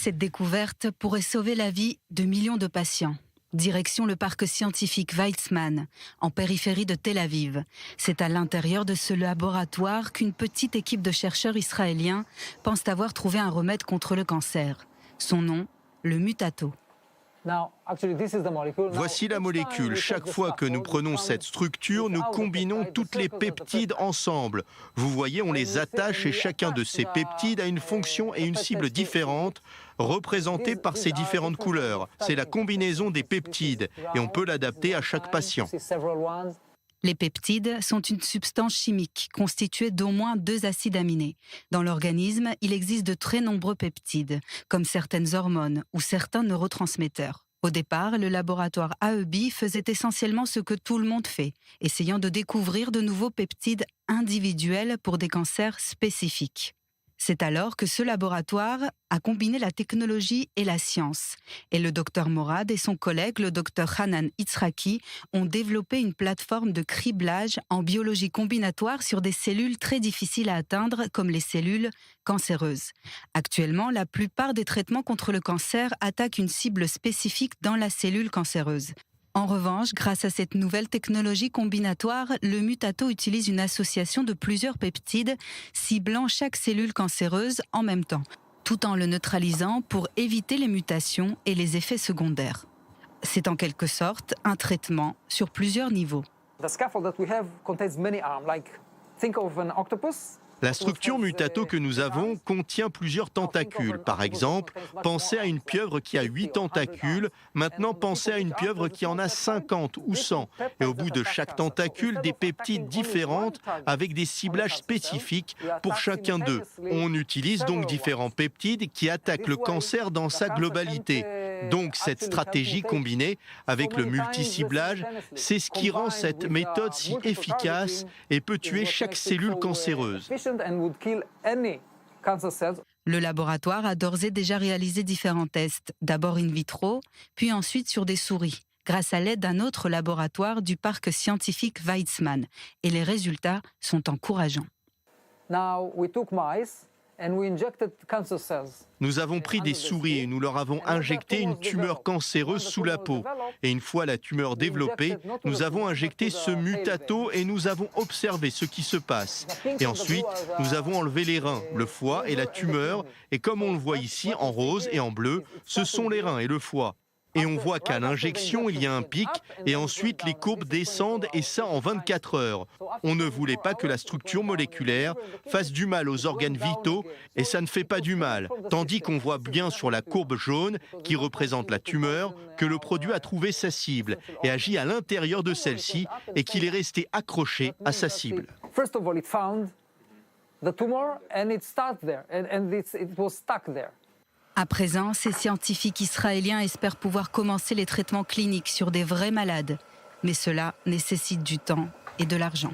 Cette découverte pourrait sauver la vie de millions de patients. Direction le parc scientifique Weizmann, en périphérie de Tel Aviv. C'est à l'intérieur de ce laboratoire qu'une petite équipe de chercheurs israéliens pense avoir trouvé un remède contre le cancer. Son nom, le Mutato. Voici la molécule. Chaque fois que nous prenons cette structure, nous combinons toutes les peptides ensemble. Vous voyez, on les attache et chacun de ces peptides a une fonction et une cible différente, représentées par ces différentes couleurs. C'est la combinaison des peptides et on peut l'adapter à chaque patient. Les peptides sont une substance chimique constituée d'au moins 2 acides aminés. Dans l'organisme, il existe de très nombreux peptides, comme certaines hormones ou certains neurotransmetteurs. Au départ, le laboratoire AEB faisait essentiellement ce que tout le monde fait, essayant de découvrir de nouveaux peptides individuels pour des cancers spécifiques. C'est alors que ce laboratoire a combiné la technologie et la science. Et le docteur Morad et son collègue, le docteur Hanan Itzraki, ont développé une plateforme de criblage en biologie combinatoire sur des cellules très difficiles à atteindre, comme les cellules cancéreuses. Actuellement, la plupart des traitements contre le cancer attaquent une cible spécifique dans la cellule cancéreuse. En revanche, grâce à cette nouvelle technologie combinatoire, le Mutato utilise une association de plusieurs peptides ciblant chaque cellule cancéreuse en même temps, tout en le neutralisant pour éviter les mutations et les effets secondaires. C'est en quelque sorte un traitement sur plusieurs niveaux. La structure Mutato que nous avons contient plusieurs tentacules. Par exemple, pensez à une pieuvre qui a 8 tentacules, maintenant pensez à une pieuvre qui en a 50 ou 100. Et au bout de chaque tentacule, des peptides différentes avec des ciblages spécifiques pour chacun d'eux. On utilise donc différents peptides qui attaquent le cancer dans sa globalité. Donc cette stratégie combinée avec le multiciblage, c'est ce qui rend cette méthode si efficace et peut tuer chaque cellule cancéreuse. Le laboratoire a d'ores et déjà réalisé différents tests, d'abord in vitro, puis ensuite sur des souris, grâce à l'aide d'un autre laboratoire du parc scientifique Weizmann. Et les résultats sont encourageants. Nous avons pris des souris et nous leur avons injecté une tumeur cancéreuse sous la peau. Et une fois la tumeur développée, nous avons injecté ce Mutato et nous avons observé ce qui se passe. Et ensuite, nous avons enlevé les reins, le foie et la tumeur. Et comme on le voit ici, en rose et en bleu, ce sont les reins et le foie. Et on voit qu'à l'injection, il y a un pic, et ensuite les courbes descendent, et ça en 24 heures. On ne voulait pas que la structure moléculaire fasse du mal aux organes vitaux, et ça ne fait pas du mal. Tandis qu'on voit bien sur la courbe jaune, qui représente la tumeur, que le produit a trouvé sa cible, et agit à l'intérieur de celle-ci, et qu'il est resté accroché à sa cible. À présent, ces scientifiques israéliens espèrent pouvoir commencer les traitements cliniques sur des vrais malades. Mais cela nécessite du temps et de l'argent.